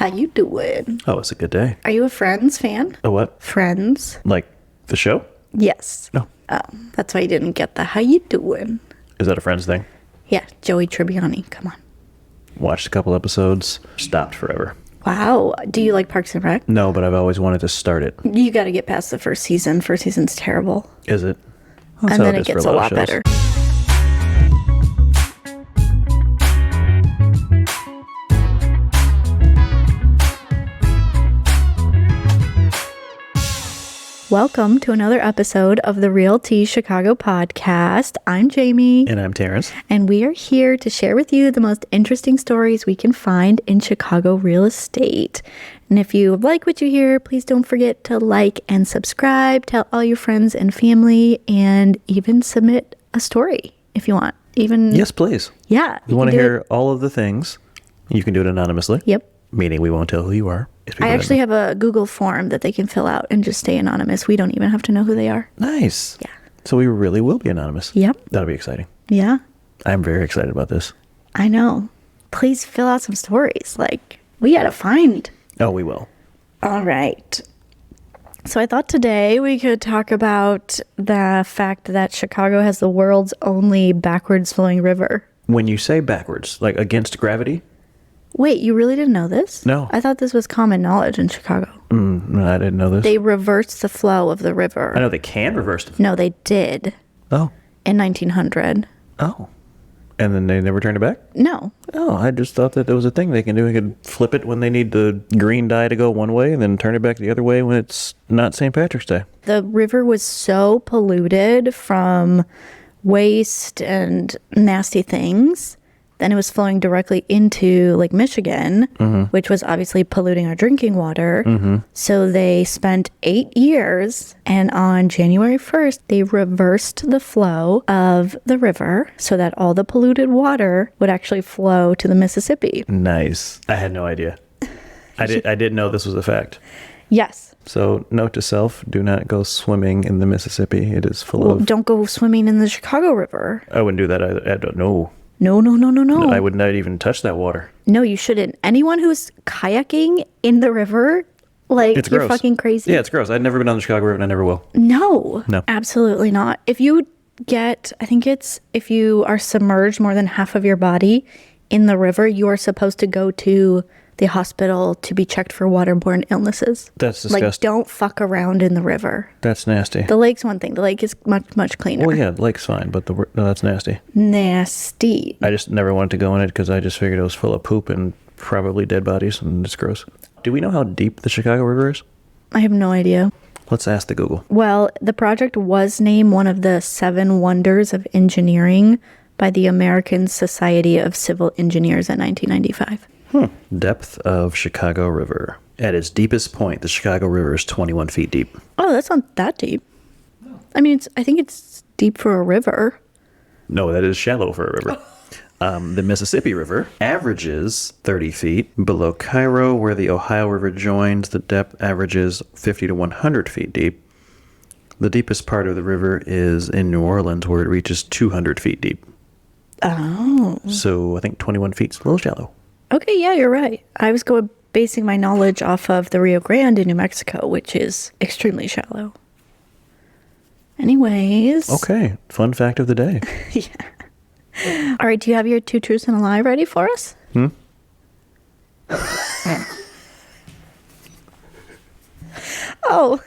How you doing? Oh, it's a good day. Are you a Friends fan? A what? Friends? Like the show? Yes. No. Oh, that's why you didn't get the how you doing. Is that a Friends thing? Yeah, Joey Tribbiani. Come on. Watched a couple episodes, stopped forever. Wow. Do you like Parks and Rec? No, but I've always wanted to start it. You got to get past the first season. First season's terrible. Is it? That's And how then it it is for gets a a lot lot of shows. better. Welcome to another episode of the Realty Chicago podcast. I'm Jamie. And I'm Terrence. And we are here to share with you the most interesting stories we can find in Chicago real estate. And if you like what you hear, please don't forget to like and subscribe, tell all your friends and family, and even submit a story if you want. Yes, please. Yeah. You want to can do hear it. all of the things. You can do it anonymously. Yep. Meaning we won't tell who you are. I actually have a Google form that they can fill out and just stay anonymous. We don't even have to know who they are. Nice. Yeah. So we really will be anonymous. Yep. That'll be exciting. Yeah. I'm very excited about this. I know. Please fill out some stories. Like, we got to find. Oh, we will. All right. So I thought today we could talk about the fact that Chicago has the world's only backwards flowing river. When you say backwards, like against gravity? Wait, you really didn't know this? No. I thought this was common knowledge in Chicago. I didn't know this. They reversed the flow of the river. I know they can reverse the... No, they did Oh. in 1900. Oh. And then they never turned it back? No. Oh, I just thought that there was a thing they can do. They could flip it when they need the green dye to go one way and then turn it back the other way when it's not St. Patrick's Day. The river was so polluted from waste and nasty things. Then it was flowing directly into Lake Michigan, which was obviously polluting our drinking water. So they spent 8 years, and on January 1st, they reversed the flow of the river so that all the polluted water would actually flow to the Mississippi. Nice. I had no idea. I didn't know this was a fact. Yes. So note to self, do not go swimming in the Mississippi. It is full Well, of... don't go swimming in the Chicago River. I wouldn't do that. I don't know. No. I would not even touch that water. No, you shouldn't. Anyone who's kayaking in the river, like, It's you're gross. fucking crazy. Yeah, it's gross. I've never been on the Chicago River and I never will. No. No. Absolutely not. If you get, I think it's if you are submerged more than half of your body in the river, you are supposed to go to the hospital to be checked for waterborne illnesses. That's disgusting. Like, don't fuck around in the river. That's nasty. The lake's one thing. The lake is much cleaner. Well, yeah, the lake's fine, but no, that's nasty. Nasty. I just never wanted to go in it because I just figured it was full of poop and probably dead bodies, and it's gross. Do we know how deep the Chicago River is? I have no idea. Let's ask the Google. Well, the project was named one of the 7 wonders of engineering by the American Society of Civil Engineers in 1995. Depth of Chicago River. At its deepest point, the Chicago River is 21 feet deep. Oh, that's not that deep. I mean, I think it's deep for a river. No, that is shallow for a river. The Mississippi River averages 30 feet. Below Cairo, where the Ohio River joins, the depth averages 50 to 100 feet deep. The deepest part of the river is in New Orleans, where it reaches 200 feet deep. Oh. So I think 21 feet is a little shallow. Okay, yeah, you're right. I was basing my knowledge off of the Rio Grande in New Mexico, which is extremely shallow. Anyways. Okay, fun fact of the day. Yeah. All right, do you have your 2 truths and a lie ready for us? Oh,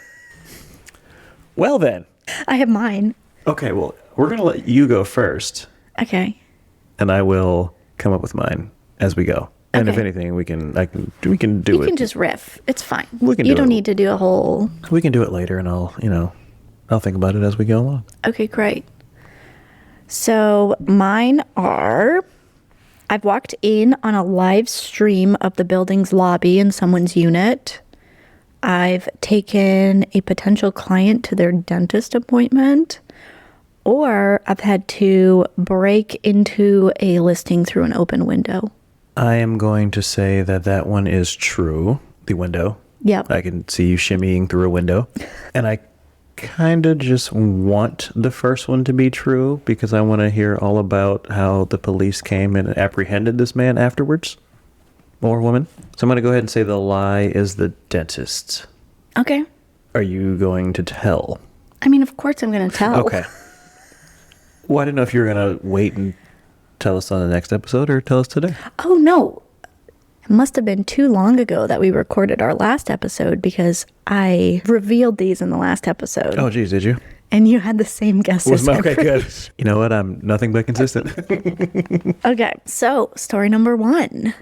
Well then. I have mine. Okay, well, we're going to let you go first, Okay. and I will come up with mine as we go. And if Okay. anything, we can do You it. can just riff. It's fine. We can You do don't it. need to do a whole... We can do it later, and I'll think about it as we go along. Okay, great. So mine are, I've walked in on a live stream of the building's lobby in someone's unit. I've taken a potential client to their dentist appointment, or I've had to break into a listing through an open window. I am going to say that one is true. The window. Yep. I can see you shimmying through a window. And I kind of just want the first one to be true because I want to hear all about how the police came and apprehended this man afterwards. or woman. So I'm going to go ahead and say the lie is the dentist. Okay. Are you going to tell? I mean, of course I'm going to tell. Okay. Well, I didn't know if you were going to wait and tell us on the next episode or tell us today. Oh, no. It must have been too long ago that we recorded our last episode because I revealed these in the last episode. Oh, geez, did you? And you had the same guesses. Okay, good. You know what? I'm nothing but consistent. Okay, so story number 1.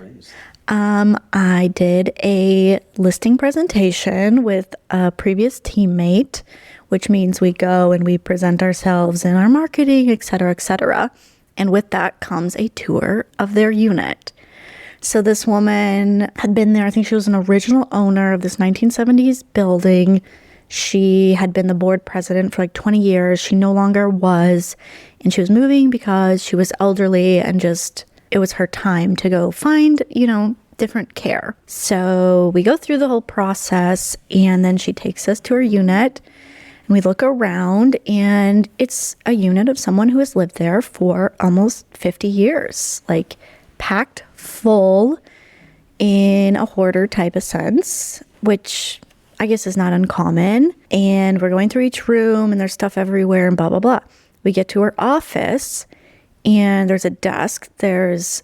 I did a listing presentation with a previous teammate, which means we go and we present ourselves in our marketing, et cetera, et cetera. And with that comes a tour of their unit. So this woman had been there. I think she was an original owner of this 1970s building. She had been the board president for like 20 years. She no longer was. And she was moving because she was elderly and just, it was her time to go find, different care. So we go through the whole process and then she takes us to her unit and we look around and it's a unit of someone who has lived there for almost 50 years, like packed full in a hoarder type of sense, which I guess is not uncommon. And we're going through each room and there's stuff everywhere and blah, blah, blah. We get to her office and there's a desk. There's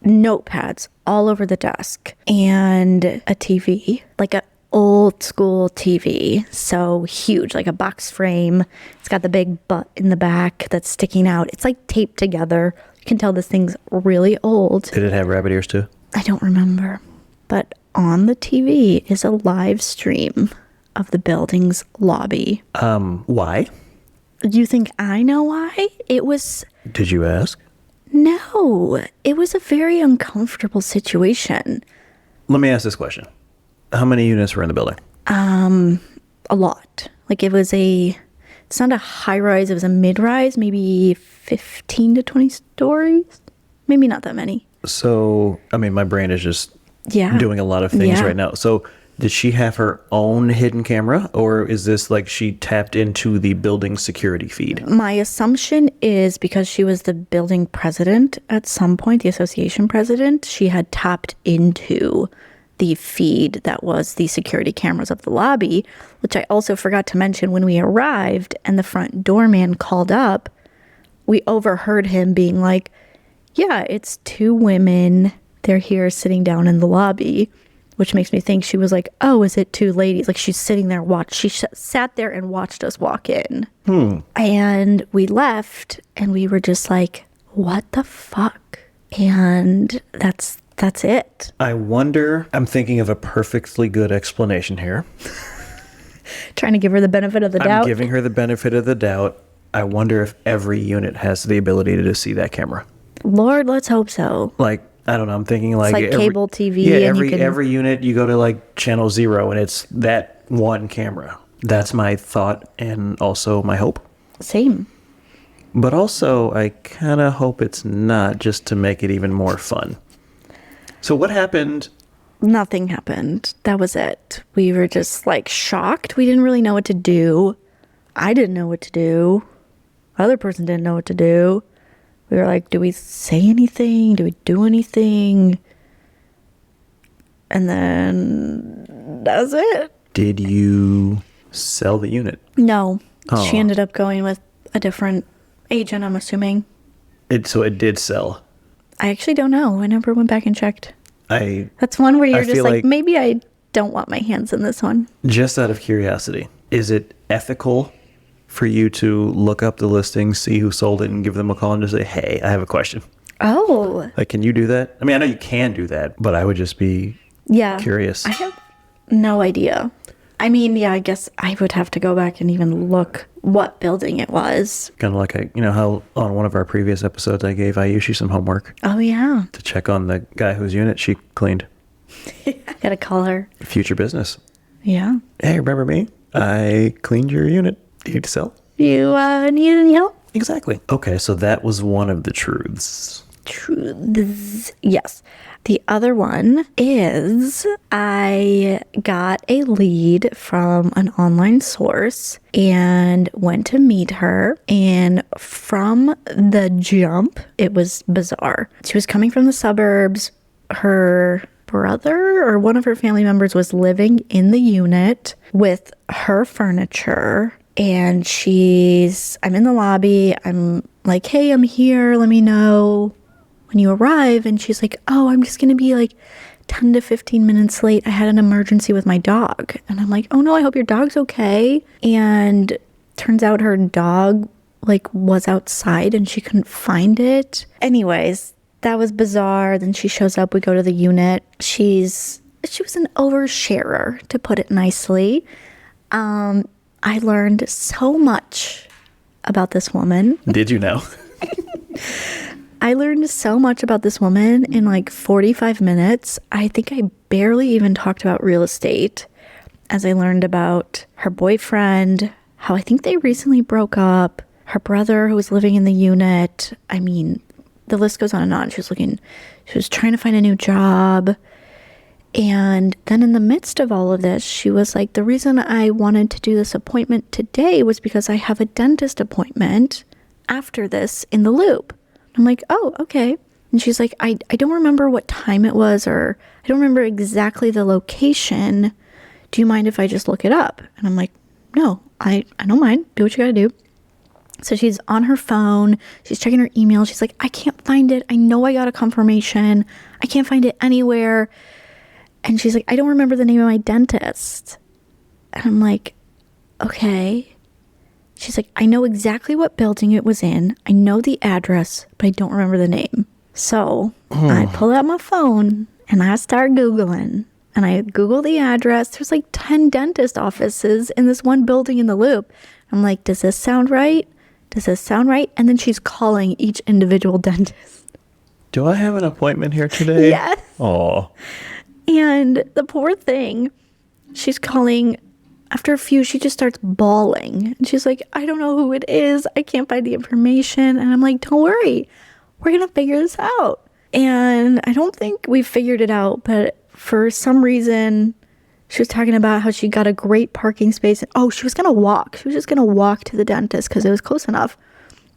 notepads all over the desk and a TV, like an old school TV. So huge, like a box frame. It's got the big butt in the back that's sticking out. It's like taped together. You can tell this thing's really old. Did it have rabbit ears too? I don't remember. But on the TV is a live stream of the building's lobby. Why? Do you think I know why? Did you ask? No, it was a very uncomfortable situation. Let me ask this question. How many units were in the building? A lot. Like it's not a high rise, it was a mid rise, maybe 15 to 20 stories. Maybe not that many. So, I mean, my brain is just doing a lot of things right now. So did she have her own hidden camera or is this like she tapped into the building security feed? My assumption is because she was the building president at some point, the association president, she had tapped into the feed that was the security cameras of the lobby, which I also forgot to mention when we arrived and the front doorman called up, we overheard him being like, yeah, it's 2 women. They're here sitting down in the lobby, which makes me think she was like, oh, is it 2 ladies? Like she's sitting there, she sat there and watched us walk in. And we left and we were just like, what the fuck? And that's it. I wonder, I'm thinking of a perfectly good explanation here. Trying to give her the benefit of the doubt. I'm giving her the benefit of the doubt. I wonder if every unit has the ability to see that camera. Lord, let's hope so. Like, I don't know, I'm thinking like... It's like cable TV. Yeah, and every unit, you go to like channel 0 and it's that one camera. That's my thought and also my hope. Same. But also, I kind of hope it's not, just to make it even more fun. So what happened? Nothing happened. That was it. We were just like shocked. We didn't really know what to do. I didn't know what to do. Other person didn't know what to do. We were like, do we say anything? Do we do anything? And then that's it. Did you sell the unit? No. Oh. She ended up going with a different agent, I'm assuming. So it did sell. I actually don't know. I never went back and checked. That's one where you're just feel like, maybe I don't want my hands in this one. Just out of curiosity, is it ethical for you to look up the listing, see who sold it, and give them a call and just say, hey, I have a question? Oh. Like, can you do that? I mean, I know you can do that, but I would just be curious. I have no idea. I mean, I guess I would have to go back and even look what building it was. Kind of like, how on one of our previous episodes I gave Ayushi some homework. Oh, yeah. To check on the guy whose unit she cleaned. Gotta call her. Future business. Yeah. Hey, remember me? I cleaned your unit. Do you need to sell? You need any help? Exactly. Okay, so that was one of the truths. Truths. Yes. The other one is I got a lead from an online source and went to meet her. And from the jump, it was bizarre. She was coming from the suburbs. Her brother or one of her family members was living in the unit with her furniture. And I'm in the lobby. I'm like, hey, I'm here. Let me know when you arrive. And she's like, oh, I'm just going to be like 10 to 15 minutes late. I had an emergency with my dog. And I'm like, oh no, I hope your dog's okay. And turns out her dog like was outside and she couldn't find it. Anyways, that was bizarre. Then she shows up. We go to the unit. She was an oversharer, to put it nicely. I learned so much about this woman. Did you know? I learned so much about this woman in like 45 minutes. I think I barely even talked about real estate, as I learned about her boyfriend, how I think they recently broke up, her brother who was living in the unit. I mean, the list goes on and on. She was trying to find a new job. And then in the midst of all of this, she was like, the reason I wanted to do this appointment today was because I have a dentist appointment after this in the Loop. I'm like, oh, okay. And she's like, I don't remember what time it was, or I don't remember exactly the location. Do you mind if I just look it up? And I'm like, no, I don't mind. Do what you gotta do. So she's on her phone. She's checking her email. She's like, I can't find it. I know I got a confirmation. I can't find it anywhere. And she's like, I don't remember the name of my dentist. And I'm like, okay. She's like, I know exactly what building it was in. I know the address, but I don't remember the name. So I pull out my phone and I start Googling. And I Google the address. There's like 10 dentist offices in this one building in the Loop. I'm like, does this sound right? Does this sound right? And then she's calling each individual dentist. Do I have an appointment here today? Yes. Oh. And the poor thing, she's calling. After a few, she just starts bawling. And she's like, I don't know who it is. I can't find the information. And I'm like, don't worry. We're going to figure this out. And I don't think we figured it out, but for some reason, she was talking about how she got a great parking space. Oh, she was going to walk. She was just going to walk to the dentist because it was close enough.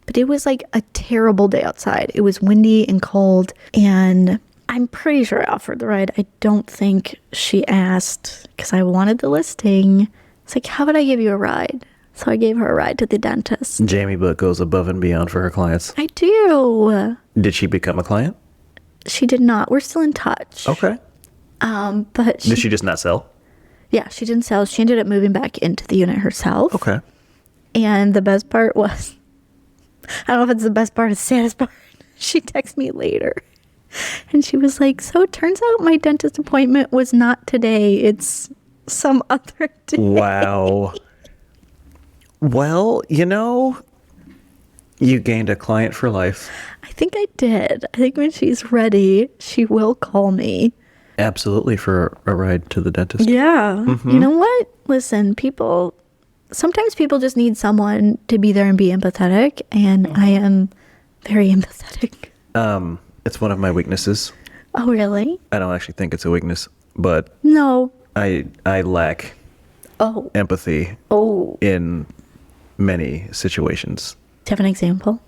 But it was like a terrible day outside. It was windy and cold. And I'm pretty sure I offered the ride. I don't think she asked because I wanted the listing. It's like, how would I give you a ride? So I gave her a ride to the dentist. Jamie Book goes above and beyond for her clients. I do. Did she become a client? She did not. We're still in touch. Okay. But Did she just not sell? Yeah, she didn't sell. She ended up moving back into the unit herself. Okay. And the best part was, I don't know if it's the best part or the saddest part. She texted me later. And she was like, so it turns out my dentist appointment was not today. It's some other day. Wow. Well, you gained a client for life. I think I did. I think when she's ready, she will call me. Absolutely, for a ride to the dentist. Yeah. Mm-hmm. You know what? Listen, sometimes people just need someone to be there and be empathetic. And I am very empathetic. It's one of my weaknesses. Oh, really? I don't actually think it's a weakness, but No. I lack empathy in many situations. Do you have an example?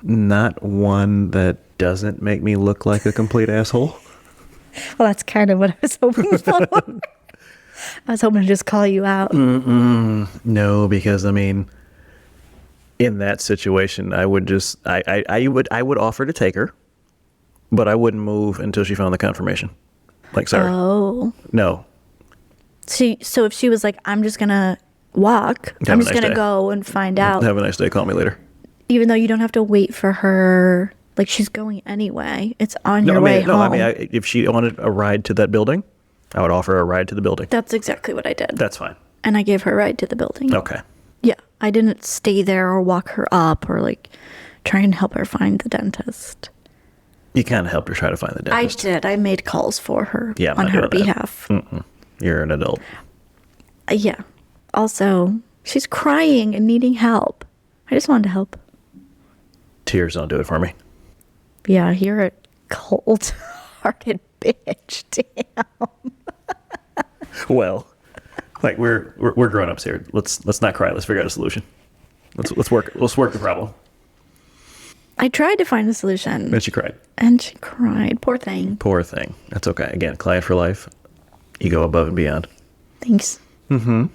Not one that doesn't make me look like a complete asshole. Well, that's kind of what I was hoping for. I was hoping to just call you out. No, because in that situation, I would just I would offer to take her, but I wouldn't move until she found the confirmation. Like, sorry. Oh. No. So if she was like, I'm just gonna walk, I'm just gonna go and find out. Have a nice day. Call me later. Even though you don't have to wait for her, like she's going anyway. It's on your way home. If she wanted a ride to that building, I would offer her a ride to the building. That's exactly what I did. That's fine. And I gave her a ride to the building. Okay. Yeah. I didn't stay there or walk her up or like try and help her find the dentist. You kind of helped her try to find the dentist. I did. I made calls for her Yeah, on her behalf. You're an adult. Yeah. Also, she's crying and needing help. I just wanted to help. Tears don't do it for me. Yeah, you're a cold-hearted bitch. Damn. Well, like we're grown-ups here. Let's not cry. Let's figure out a solution. Let's work the problem. I tried to find a solution. And she cried. And she cried. Poor thing. Poor thing. That's okay. Again, client for life. You go above and beyond. Thanks. I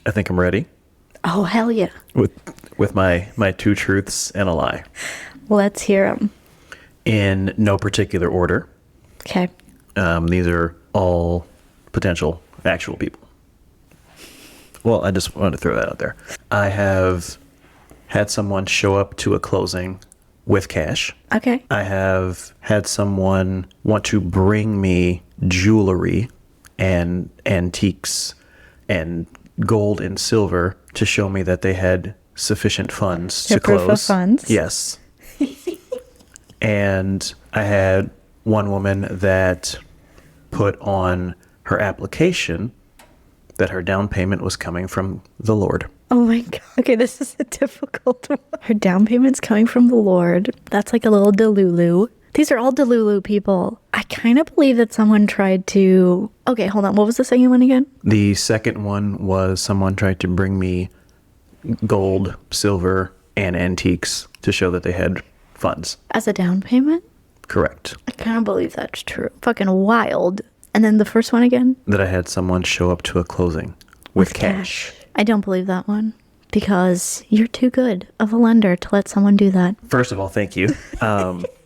think I'm ready. Oh, hell yeah. With my two truths and a lie. Let's hear them. In no particular order. Okay. These are all potential actual people. Well, I just wanted to throw that out there. I have had someone show up to a closing with cash. Okay. I have had someone want to bring me jewelry and antiques and gold and silver to show me that they had sufficient funds to close. Proof of funds? Yes. And I had one woman that put on her application that her down payment was coming from the Lord. Oh my God. Okay, this is a difficult one. Her down payment's coming from the Lord. That's like a little Delulu. These are all Delulu people. I kind of believe that someone tried to... Okay, hold on. What was the second one again? The second one was someone tried to bring me gold, silver, and antiques to show that they had funds. As a down payment? Correct. I kind of believe that's true. Fucking wild. And then the first one again? That I had someone show up to a closing with cash. I don't believe that one because you're too good of a lender to let someone do that. First of all, thank you.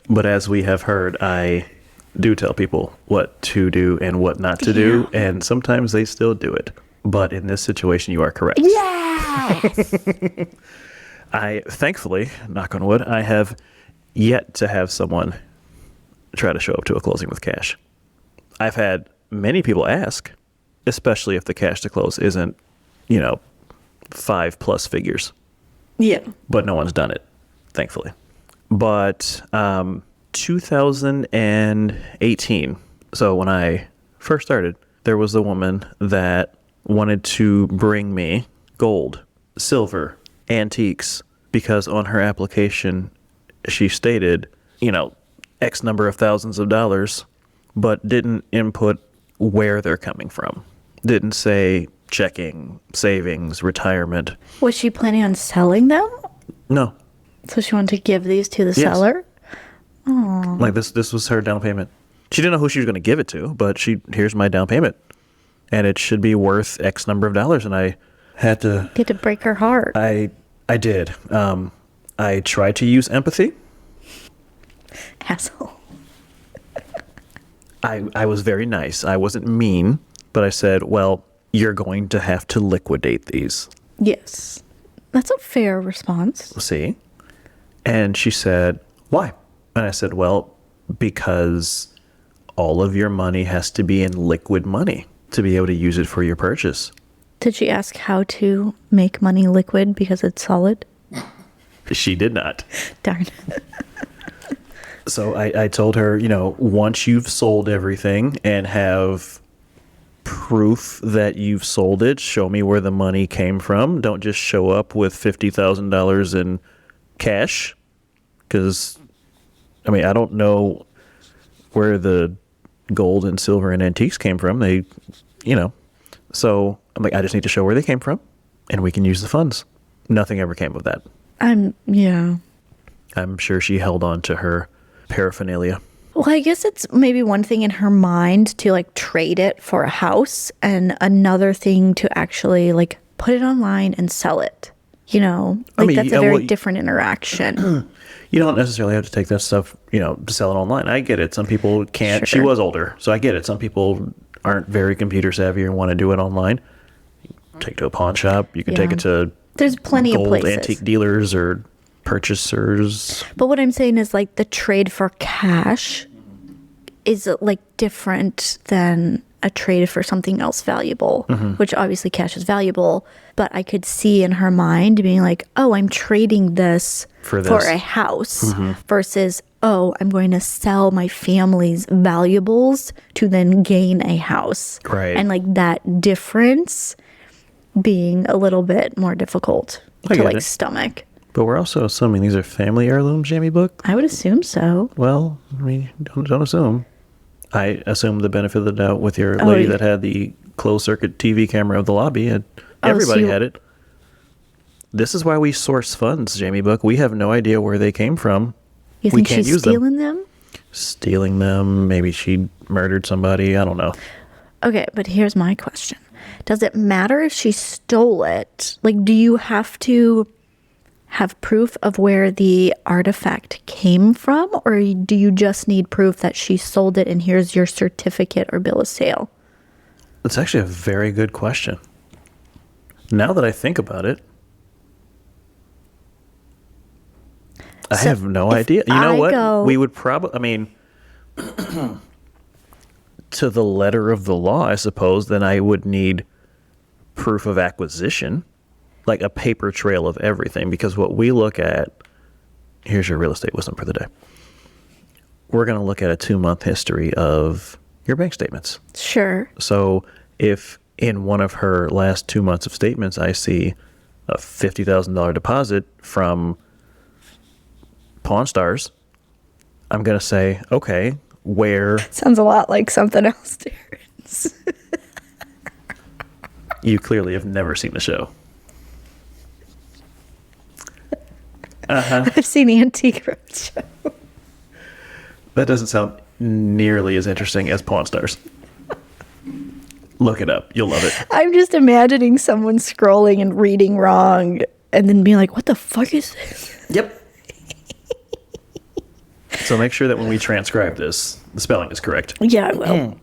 But as we have heard, I do tell people what to do and what not to do, and sometimes they still do it. But in this situation, you are correct. Yes! I, thankfully, knock on wood, I have yet to have someone try to show up to a closing with cash. I've had many people ask, especially if the cash to close isn't, 5+ figures. Yeah. But no one's done it, thankfully. But 2018, so when I first started, there was a woman that wanted to bring me gold, silver, antiques, because on her application, she stated, X number of thousands of dollars, but didn't input where they're coming from. Didn't say checking, savings, retirement. Was she planning on selling them? No. So she wanted to give these to the seller? Oh. Like this was her down payment. She didn't know who she was going to give it to, but here's my down payment. And it should be worth X number of dollars. And I had to... You had to break her heart. I did. I tried to use empathy. Asshole. I was very nice. I wasn't mean, but I said, well, you're going to have to liquidate these. Yes. That's a fair response. See? And she said, why? And I said, well, because all of your money has to be in liquid money to be able to use it for your purchase. Did she ask how to make money liquid because it's solid? She did not. Darn. So I told her, once you've sold everything and have proof that you've sold it, show me where the money came from. Don't just show up with $50,000 in cash. Because, I don't know where the gold and silver and antiques came from. They, So I'm like, I just need to show where they came from and we can use the funds. Nothing ever came of that. Yeah. I'm sure she held on to her paraphernalia. Well, I guess it's maybe one thing in her mind to trade it for a house and another thing to actually put it online and sell it. That's a very different interaction. You don't necessarily have to take that stuff, to sell it online. I get it. Some people can't. Sure. She was older, so I get it. Some people aren't very computer savvy and want to do it online. Take it to a pawn shop. You can take it to there's plenty of places. Antique dealers or purchasers. But what I'm saying is the trade for cash is different than a trade for something else valuable, which obviously cash is valuable. But I could see in her mind being oh, I'm trading this for a house versus, oh, I'm going to sell my family's valuables to then gain a house. Right. And that difference being a little bit more difficult to stomach. But we're also assuming these are family heirlooms, Jamie Book? I would assume so. Well, don't assume. I assume the benefit of the doubt with your lady that had the closed circuit TV camera of the lobby. Everybody had it. This is why we source funds, Jamie Book. We have no idea where they came from. You We think can't she's use them. stealing them? Stealing them. Maybe she murdered somebody. I don't know. Okay, but here's my question. Does it matter if she stole it? Like, do you have to have proof of where the artifact came from? Or do you just need proof that she sold it and here's your certificate or bill of sale? That's actually a very good question. Now that I think about it, I So have no if idea. You know I what? go- We would probably, I mean, to the letter of the law, I suppose, then I would need proof of acquisition, like a paper trail of everything. Because what we look at, here's your real estate wisdom for the day. We're going to look at a 2-month history of your bank statements. Sure. So if in one of her last 2 months of statements, I see a $50,000 deposit from Pawn Stars, I'm going to say, okay, where? Sounds a lot like something else, Terrence. You clearly have never seen the show. I've seen Antique Roadshow. That doesn't sound nearly as interesting as Pawn Stars. Look it up. You'll love it. I'm just imagining someone scrolling and reading wrong and then being like, what the fuck is this? Yep. So make sure that when we transcribe this, the spelling is correct. Yeah, I will.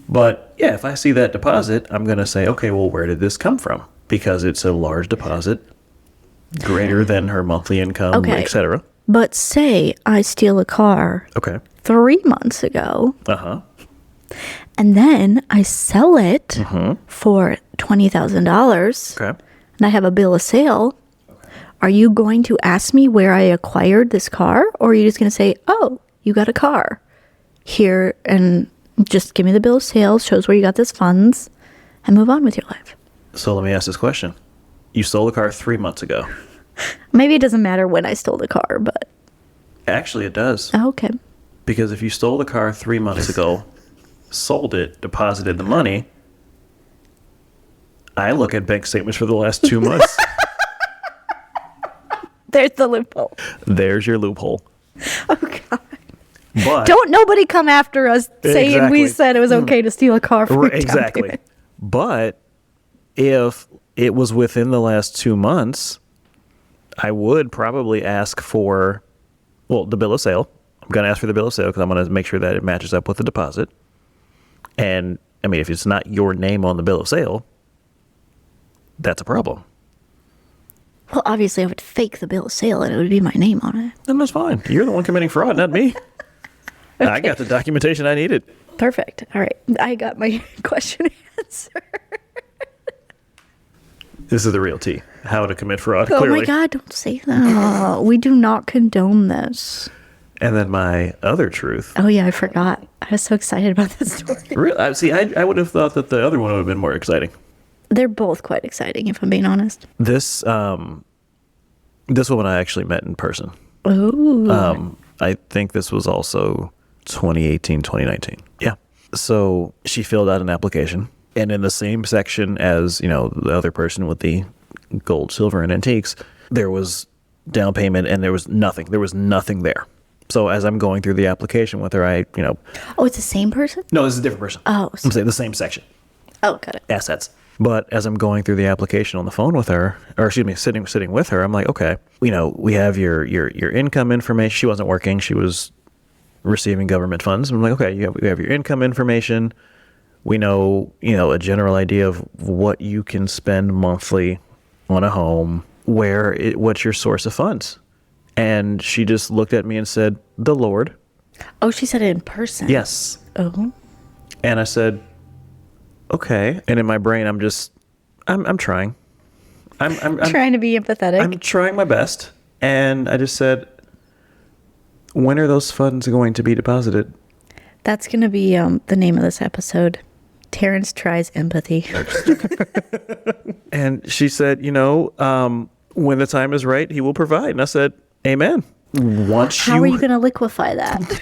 But yeah, if I see that deposit, I'm going to say, okay, well, where did this come from? Because it's a large deposit, greater than her monthly income, Okay. etc. But say I steal a car Okay. 3 months ago Uh-huh. and then I sell it for $20,000 Okay. and I have a bill of sale. Are you going to ask me where I acquired this car? Or are you just going to say, oh, you got a car here and just give me the bill of sale, shows where you got this funds, and move on with your life? So let me ask this question. You sold the car 3 months ago. Maybe it doesn't matter when I stole the car, but Actually, it does. okay. Because if you stole the car 3 months ago, sold it, deposited the money, I look at bank statements for the last 2 months. There's the loophole. There's your loophole. Oh, God. But Don't nobody come after us saying we Exactly. said it was okay to steal a car for a down Exactly. payment. But if it was within the last 2 months, I would probably ask for, well, the bill of sale. I'm going to ask for the bill of sale because I'm going to make sure that it matches up with the deposit. And, I mean, if it's not your name on the bill of sale, that's a problem. Well, obviously, I would fake the bill of sale and it would be my name on it. Then that's fine. You're the one committing fraud, not me. I got the documentation I needed. Perfect. All right. I got my question answered. This is the real tea. How to commit fraud, Oh clearly. my God, don't say that. We do not condone this. And then my other truth. Oh, yeah, I forgot. I was so excited about this story. See, I would have thought that the other one would have been more exciting. They're both quite exciting, if I'm being honest. This woman I actually met in person. Oh. I think this was also 2018, 2019. Yeah. So she filled out an application, and in the same section as, you know, the other person with the gold, silver, and antiques, there was down payment and there was nothing. There was nothing there. So as I'm going through the application with her, Oh, it's the same person? no, this is a different person. Oh, I'm saying the same section. Oh, got it. Assets. But as I'm going through the application on the phone with her, or excuse me, sitting with her, I'm like, okay, you know, we have your income information. She wasn't working; she was receiving government funds. I'm like, okay, we have your income information. We know, you know, a general idea of what you can spend monthly on a home. What's your source of funds? And she just looked at me and said, "The Lord." Oh, she said it in person. Yes. Oh. And I said, okay. And in my brain, I'm trying. I'm Trying to be empathetic. I'm trying my best. And I just said, when are those funds going to be deposited? That's going to be the name of this episode. Terrence tries empathy. And she said, you know, when the time is right, he will provide. And I said, amen. How are you going to liquefy that?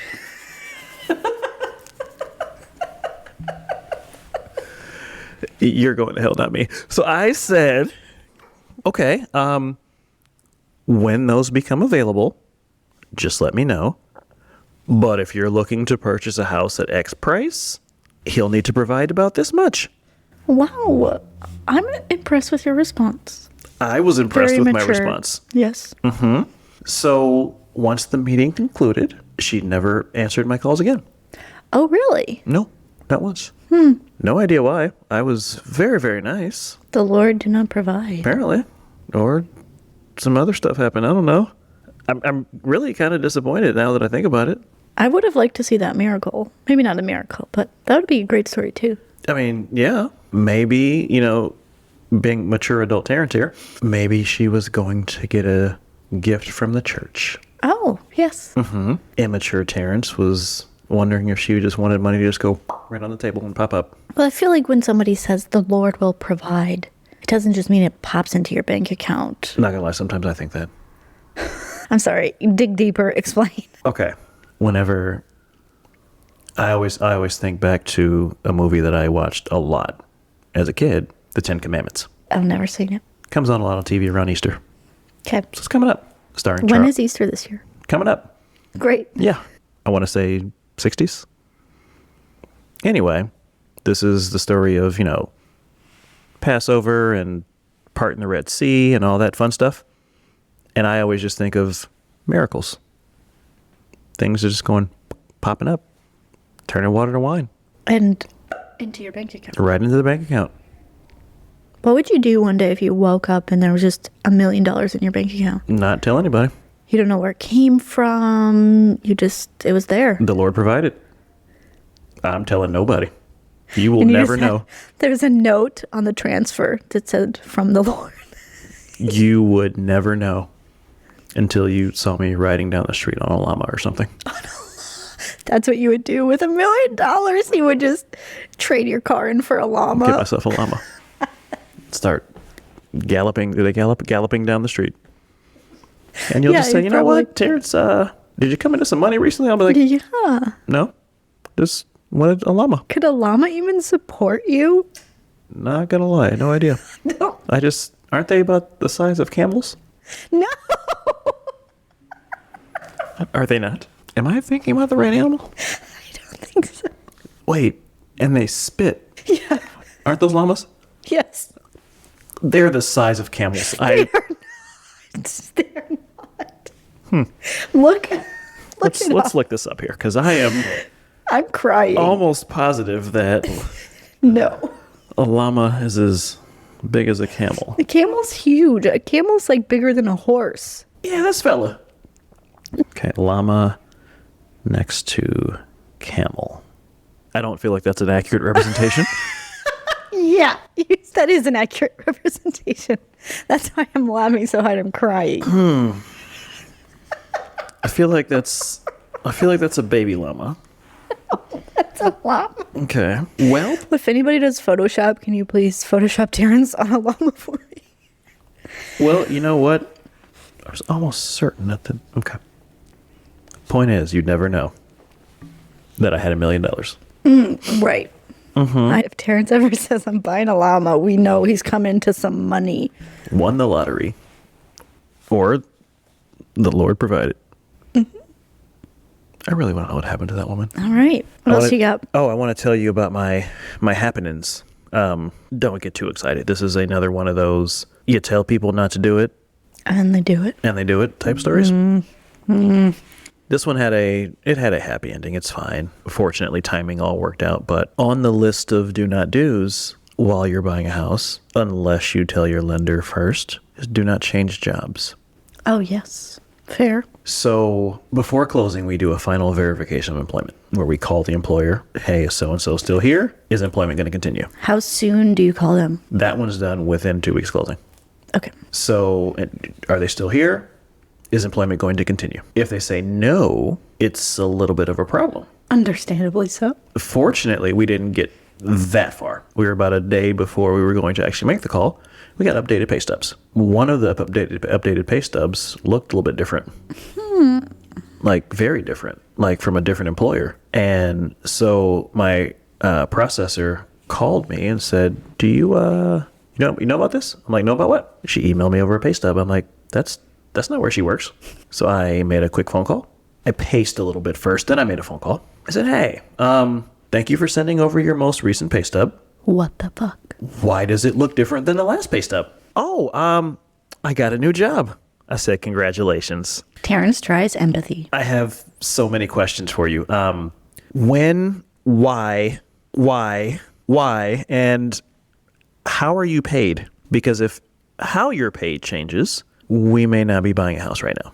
You're going to hell, not me. So I said, Okay. When those become available, just let me know. But if you're looking to purchase a house at X price, he'll need to provide about this much. Wow. I'm impressed with your response. I was impressed Very with mature. my response. Yes. So once the meeting concluded, she never answered my calls again. Oh, really? No, not once. No idea why. I was very, very nice, The Lord did not provide. apparently. Or some other stuff happened. I don't know. I'm really kind of disappointed now that I think about it. I would have liked to see that miracle. Maybe not a miracle, but that would be a great story too. I mean, yeah, maybe, being mature adult Terrence here, maybe she was going to get a gift from the church. Oh, yes. Immature Terrence was wondering if she just wanted money to just go right on the table and pop up. Well, I feel like when somebody says the Lord will provide, it doesn't just mean it pops into your bank account. Not gonna lie, sometimes I think that. I'm sorry. Dig deeper. Explain. Okay. Whenever I always think back to a movie that I watched a lot as a kid, The Ten Commandments. I've never seen it. Comes on a lot on TV around Easter. Okay. So it's coming up. Starring When is Easter this year? coming up. Great. Yeah. I want to say 60s. Anyway, this is the story of, Passover and parting the Red Sea and all that fun stuff. And I always just think of miracles. Things are just popping up, turning water to wine. And into your bank account. Right into the bank account. What would you do one day if you woke up and there was just $1 million in your bank account? Not tell anybody. You don't know where it came from. It was there. The Lord provided. I'm telling nobody. You will And you never just had- know. There's a note on the transfer that said from the Lord. You would never know until you saw me riding down the street on a llama or something. That's what you would do with $1 million. You would just trade your car in for a llama. Get myself a llama. Start galloping. Do they galloping down the street? And you'll Yeah, just say, you'd you know probably- what, Terrence, did you come into some money recently? I'll be like, Yeah. no, just wanted a llama. Could a llama even support you? Not gonna lie, no idea. No. Aren't they about the size of camels? No. Are they not? Am I thinking about the right animal? I don't think so. Wait, and they spit. Yeah. Aren't those llamas? Yes. They're the size of camels. They are not. They're not. Look Let's it up. look this up here, because I am I'm crying. almost positive that No. a llama is as big as a camel. The camel's huge. A camel's like bigger than a horse. Yeah, this fella. Okay, llama next to camel. I don't feel like that's an accurate representation. Yeah. That is an accurate representation. That's why I'm laughing so hard I'm crying. I feel like that's a baby llama. That's a llama. Okay. Well, If anybody does Photoshop, can you please Photoshop Terrence on a llama for me? you know what? I was almost certain that okay. Point is, you'd never know that I had $1 million. Right. If Terrence ever says I'm buying a llama, we know he's come into some money. Won the lottery, or the Lord provided. I really want to know what happened to that woman. All right. What else you got? Oh, I want to tell you about my happenings. Don't get too excited. This is another one of those you tell people not to do it, And they do it. and they do it type stories. This one had a happy ending. It's fine. Fortunately, timing all worked out. But on the list of do not do's while you're buying a house, unless you tell your lender first, is do not change jobs. Oh, yes. Fair. So before closing, we do a final verification of employment where we call the employer. Hey, is so-and-so still here? Is employment going to continue? How soon do you call them? That one's done within 2 weeks closing. Okay. So are they still here? Is employment going to continue? If they say no, it's a little bit of a problem. Understandably so. Fortunately, we didn't get that far. We were about a day before we were going to actually make the call. We got updated pay stubs. One of the updated pay stubs looked a little bit different. Like very different, like from a different employer. And so my processor called me and said, do you You know about this? I'm like, know about what? She emailed me over a pay stub. I'm like, that's not where she works. So I made a quick phone call. I paced a little bit first, then I made a phone call. I said, hey, thank you for sending over your most recent pay stub. What the fuck? Why does it look different than the last pay stub? Oh, I got a new job. I said, congratulations. Terrence tries empathy. I have so many questions for you. When, why, and how are you paid? Because if how you're paid changes, we may not be buying a house right now.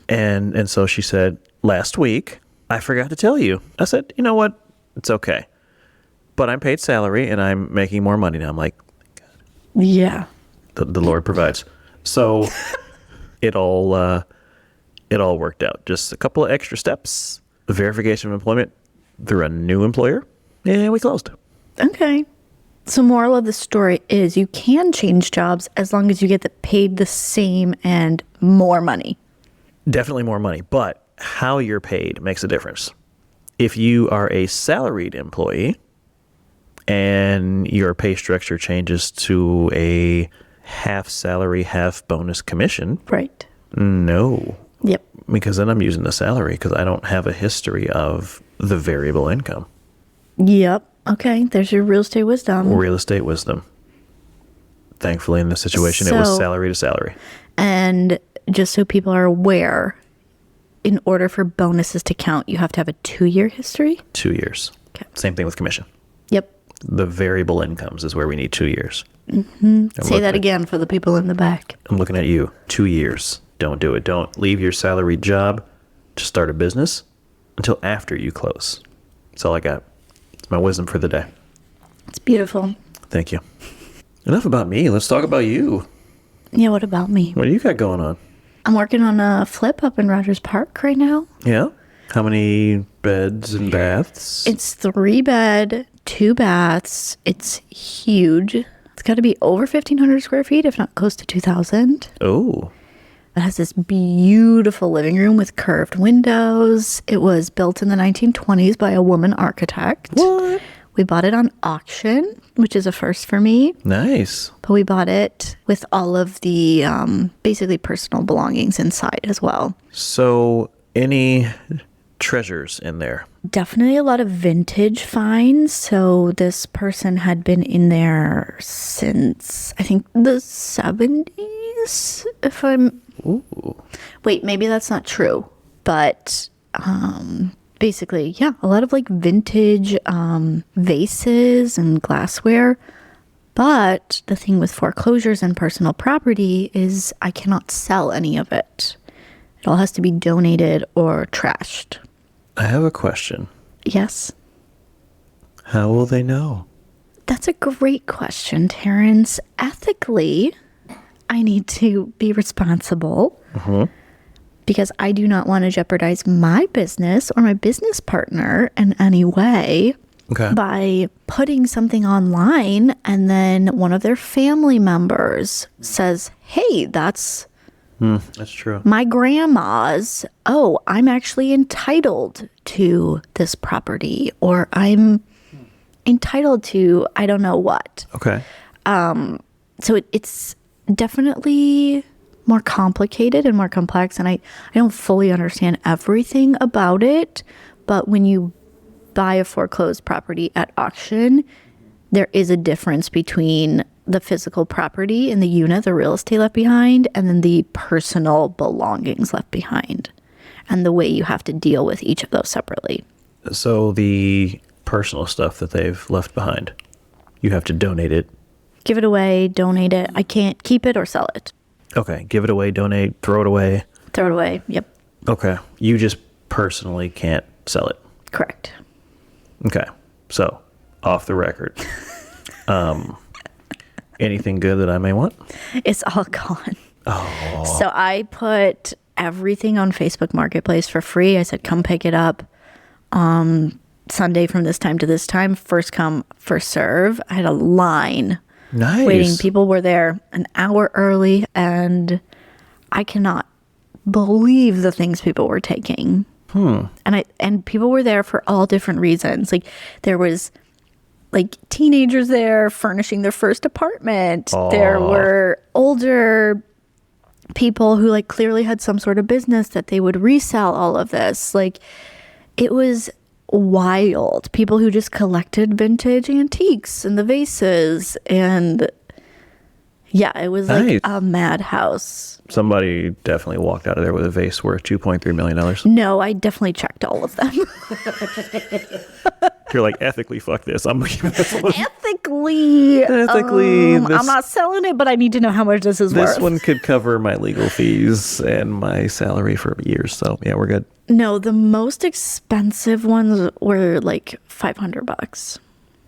And so she said, last week, I forgot to tell you. I said, you know what? It's okay. But I'm paid salary and I'm making more money now. I'm like, Yeah. the Lord provides. So it all worked out. Just a couple of extra steps, verification of employment through a new employer, and we closed. Okay. So moral of the story is you can change jobs as long as you get paid the same and more money. Definitely more money, but how you're paid makes a difference. If you are a salaried employee and your pay structure changes to a half salary, half bonus commission, Right. no. Yep. Because then I'm using the salary because I don't have a history of the variable income. Yep. Okay. There's your real estate wisdom. Real estate wisdom. Thankfully, in this situation, it was So- salary to salary. And just so people are aware, in order for bonuses to count, you have to have a 2-year history. 2 years. Okay. Same thing with commission. Yep. The variable incomes is where we need 2 years. Say that again for the people in the back. I'm looking at you. 2 years. Don't do it. Don't leave your salaried job to start a business until after you close. That's all I got. It's my wisdom for the day. It's beautiful. Thank you. Enough about me. Let's talk about you. Yeah, what about me? What do you got going on? I'm working on a flip up in Rogers Park right now. Yeah? How many beds and baths? It's 3-bed, 2 baths. It's huge. It's got to be over 1,500 square feet, if not close to 2,000. Oh. It has this beautiful living room with curved windows. It was built in the 1920s by a woman architect. What? We bought it on auction, which is a first for me. Nice. But we bought it with all of the basically personal belongings inside as well. So, any treasures in there? Definitely a lot of vintage finds. So this person had been in there since, I think, the 70s, if I'm... Ooh. Wait, maybe that's not true. But basically, yeah, a lot of like vintage vases and glassware. But the thing with foreclosures and personal property is I cannot sell any of it. It all has to be donated or trashed. I have a question. Yes? How will they know? That's a great question, Terrence. Ethically, I need to be responsible because I do not want to jeopardize my business or my business partner in any way Okay. by putting something online and then one of their family members says, hey, that's That's true. my grandma's. Oh, I'm actually entitled to this property, or I'm entitled to I don't know what. Okay. So it's definitely more complicated and more complex, and I don't fully understand everything about it. But when you buy a foreclosed property at auction, there is a difference between the physical property in the unit, the real estate left behind, and then the personal belongings left behind, and the way you have to deal with each of those separately. So the personal stuff that they've left behind, you have to donate it. Give it away, donate it. I can't keep it or sell it. Okay. Give it away, donate, throw it away. Throw it away. Yep, Okay. You just personally can't sell it. correct. Okay. So, off the record. Anything good that I may want? It's all gone. Oh. So I put everything on Facebook Marketplace for free. I said, come pick it up Sunday from this time to this time. First come, first serve. I had a line Nice. waiting. People were there an hour early, and I cannot believe the things people were taking. And people were there for all different reasons. Like there was like teenagers there furnishing their first apartment. Aw. There were older people who like clearly had some sort of business that they would resell all of this. Like it was wild. People who just collected vintage antiques and the vases, and yeah, it was like Nice. a madhouse. Somebody definitely walked out of there with a vase worth $2.3 million. No, I definitely checked all of them. You're like, ethically, fuck this. I'm leaving this one. Ethically, I'm not selling it, but I need to know how much this is This worth. one could cover my legal fees and my salary for years. So yeah, we're good. No, the most expensive ones were like $500.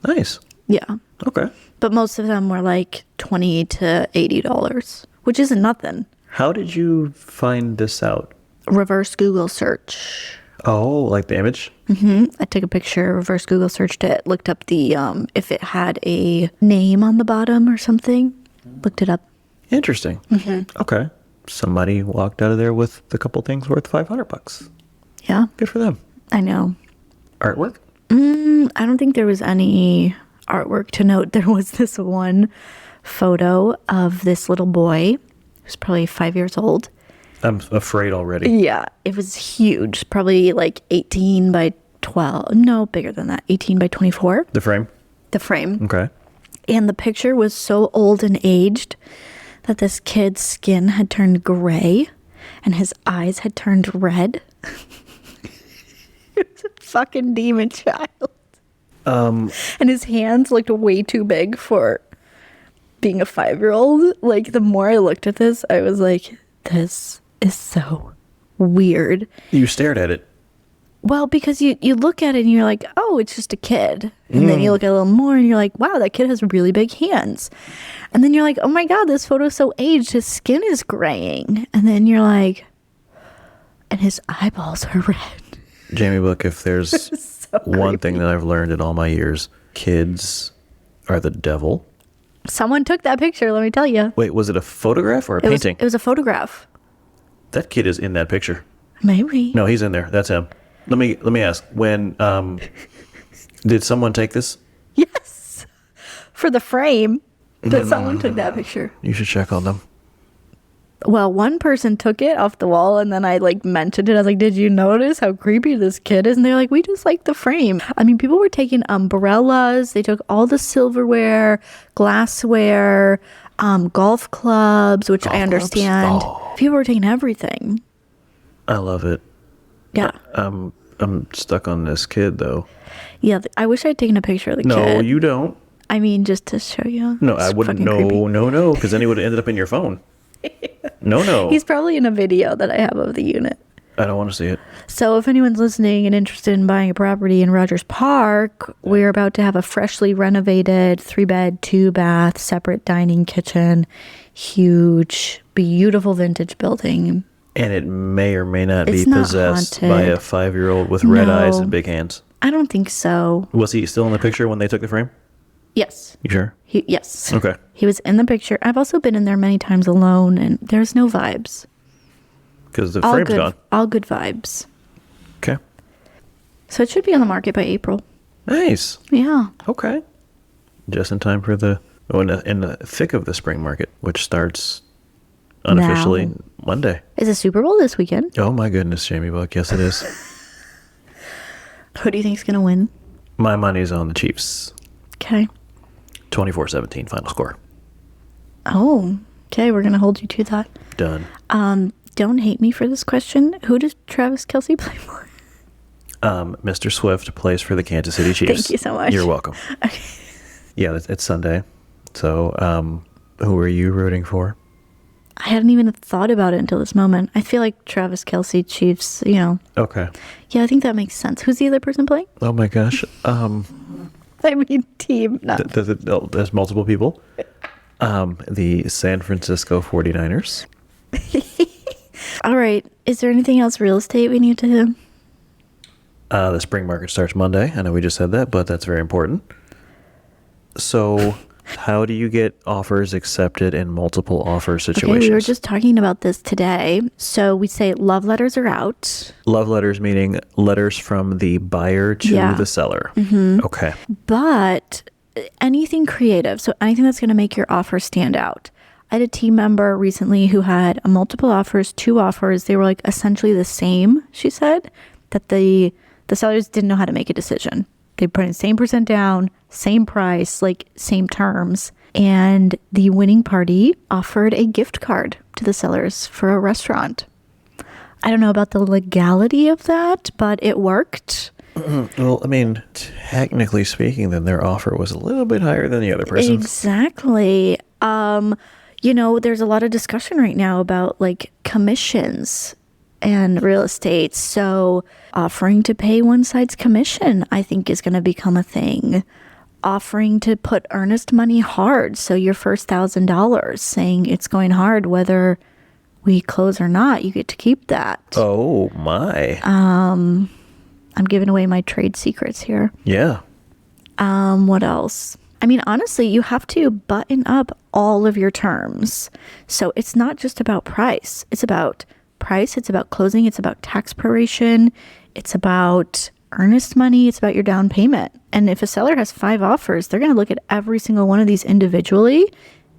Nice. Yeah, Okay. but most of them were like $20 to $80, which isn't nothing. How did you find this out? Reverse Google search. Oh, like the image? I took a picture, reverse Google searched it, looked up the if it had a name on the bottom or something. Looked it up. Interesting. Okay. Somebody walked out of there with a couple things worth $500. Yeah, Good for them. I know. Artwork? I don't think there was any artwork to note. There was this one photo of this little boy who's probably 5 years old. I'm afraid already. Yeah, it was huge, probably like 18 by 12. No, bigger than that, 18 by 24, The frame? the frame. Okay. And the picture was so old and aged that this kid's skin had turned gray and his eyes had turned red. It was a fucking demon child. And his hands looked way too big for being a 5-year-old. Like, the more I looked at this, I was like, this is so weird. You stared at it. Well, because you look at it and you're like, oh, it's just a kid. And then you look at it a little more and you're like, wow, that kid has really big hands. And then you're like, oh my God, this photo's so aged. His skin is graying. And then you're like, and his eyeballs are red. Jamie Book, if there's So one thing creepy. that I've learned in all my years, kids are the devil. Someone took that picture, let me tell you. Wait, was it a photograph or a painting? It was a photograph. That kid is in that picture. Maybe. No, he's in there. That's him. Let me ask. When did someone take this? Yes. For the frame. But someone took that picture. You should check on them. Well, one person took it off the wall and then I like mentioned it. I was like, did you notice how creepy this kid is? And they're like, we just like the frame. I mean, people were taking umbrellas. They took all the silverware, glassware, golf clubs, which I understand. Oh. People were taking everything. I love it. Yeah. I'm stuck on this kid though. Yeah. I wish I'd taken a picture of the No, kid. you don't. I mean, just to show you. No, It's I wouldn't. fucking creepy. No, because then he would have ended up in your phone. No. He's probably in a video that I have of the unit. I don't want to see it. So if anyone's listening and interested in buying a property in Rogers Park, we're about to have a freshly renovated 3-bed, 2-bath, separate dining kitchen, huge, beautiful vintage building. And it may or may not It's be not possessed haunted. by a 5-year-old with red eyes No. and big hands. I don't think so. Was he still in the picture when they took the frame? Yes. You sure? Yes. Okay. He was in the picture. I've also been in there many times alone, and there's no vibes. Because the All frame's good, gone. all good vibes. Okay. So it should be on the market by April. Nice. Yeah. Okay. Just in time for in the thick of the spring market, which starts unofficially Now. Monday. Is the Super Bowl this weekend? Oh my goodness, Jamie Buck. Yes, it is. Who do you think's going to win? My money's on the Chiefs. Okay. 24-17 final score. Oh, okay. We're going to hold you to that. Done. Don't hate me for this question. Who does Travis Kelce play for? Mr. Swift plays for the Kansas City Chiefs. Thank you so much. You're welcome. Okay. Yeah, it's Sunday. So, who are you rooting for? I hadn't even thought about it until this moment. I feel like Travis Kelce, Chiefs, Okay. Yeah, I think that makes sense. Who's the other person playing? Oh my gosh. I mean, team. Not. There's multiple people. The San Francisco 49ers. All right. Is there anything else real estate we need to... The spring market starts Monday. I know we just said that, but that's very important. So, how do you get offers accepted in multiple offer situations? Okay, we were just talking about this today. So we say love letters are out, Love letters meaning letters from the buyer to Yeah. the seller. Mm-hmm. Okay. but anything creative. So anything that's going to make your offer stand out. I had a team member recently who had multiple offers, 2 offers. They were like essentially the same, she said, that the sellers didn't know how to make a decision. They put in same percent down, same price, like same terms. And the winning party offered a gift card to the sellers for a restaurant. I don't know about the legality of that, but it worked. Well, I mean, technically speaking, then their offer was a little bit higher than the other person's. Exactly. There's a lot of discussion right now about like commissions and real estate. So offering to pay one side's commission, I think, is going to become a thing. Offering to put earnest money hard. So your first $1,000, saying it's going hard whether we close or not, you get to keep that. Oh my. I'm giving away my trade secrets here. Yeah. What else? I mean, honestly, you have to button up all of your terms. So it's not just about price. It's about price. It's about closing. It's about tax proration. It's about earnest money. It's about your down payment. And if a seller has 5 offers, they're going to look at every single one of these individually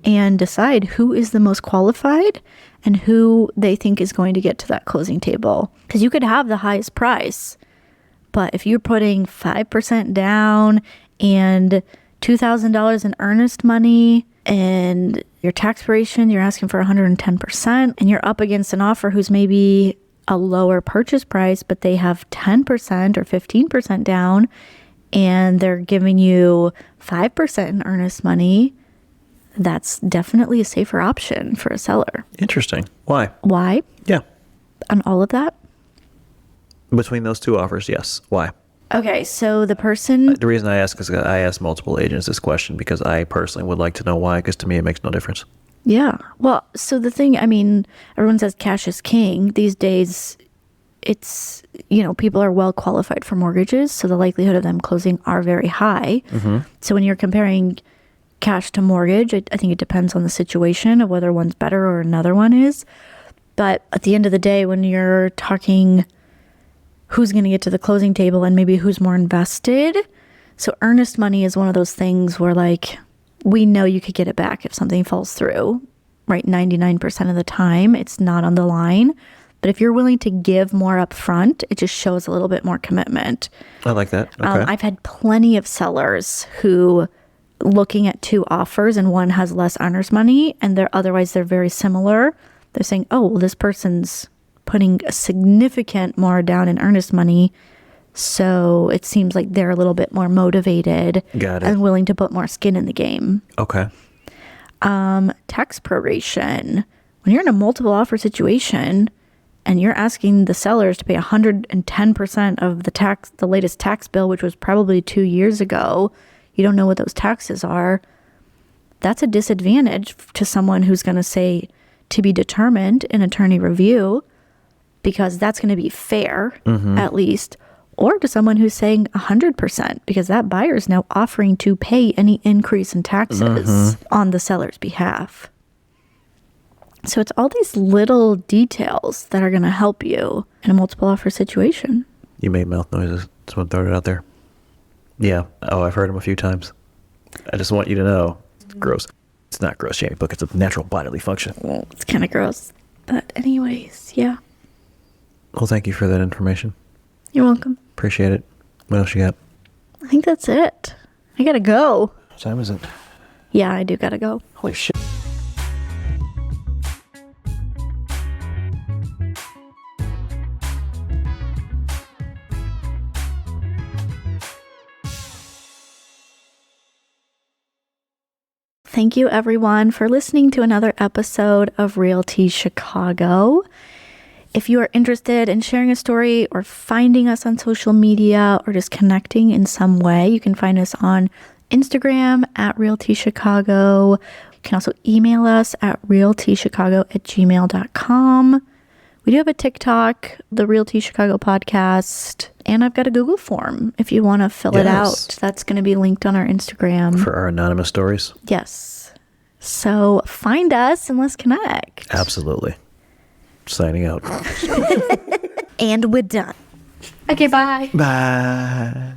and decide who is the most qualified and who they think is going to get to that closing table. Because you could have the highest price, but if you're putting 5% down and $2,000 in earnest money and your tax proration, you're asking for 110%, and you're up against an offer who's maybe a lower purchase price, but they have 10% or 15% down, and they're giving you 5% in earnest money, that's definitely a safer option for a seller. Interesting. Why? Why? Yeah. On all of that? Between those 2 offers, yes. Why? Okay, so the person... The reason I ask is I asked multiple agents this question because I personally would like to know why, because to me it makes no difference. Yeah. Well, so the thing, I mean, everyone says cash is king. These days, it's, people are well qualified for mortgages, so the likelihood of them closing are very high. Mm-hmm. So when you're comparing cash to mortgage, I think it depends on the situation of whether one's better or another one is. But at the end of the day, when you're talking who's going to get to the closing table and maybe who's more invested, so earnest money is one of those things where, like, we know you could get it back if something falls through, right? 99% of the time, it's not on the line. But if you're willing to give more up front, it just shows a little bit more commitment. I like that. Okay. I've had plenty of sellers who, looking at 2 offers and one has less earnest money and they're very similar, they're saying, oh, well, this person's putting a significant more down in earnest money, so it seems like they're a little bit more motivated and willing to put more skin in the game. Okay. Tax proration. When you're in a multiple offer situation and you're asking the sellers to pay 110% of the latest tax bill, which was probably 2 years ago, you don't know what those taxes are, that's a disadvantage to someone who's going to say to be determined in attorney review, because that's going to be fair, at least, or to someone who's saying 100%, because that buyer is now offering to pay any increase in taxes on the seller's behalf. So it's all these little details that are going to help you in a multiple offer situation. You made mouth noises. Just want to throw it out there. Yeah. Oh, I've heard them a few times. I just want you to know. It's gross. It's not gross, Jamie Book. It's a natural bodily function. Well, it's kind of gross. But anyways, yeah. Well, thank you for that information. You're welcome. Appreciate it. What else you got? I think that's it. I gotta go. What time is it? Yeah, I do gotta go. Holy shit. Thank you, everyone, for listening to another episode of Realty Chicago. If you are interested in sharing a story or finding us on social media or just connecting in some way, you can find us on Instagram at realteachicago. You can also email us at realteachicago@gmail.com. We do have a TikTok, the Realty Chicago podcast, and I've got a Google form if you want to fill it out. That's going to be linked on our Instagram. For our anonymous stories? Yes. So find us and let's connect. Absolutely. Signing out. And we're done. Okay, bye. Bye.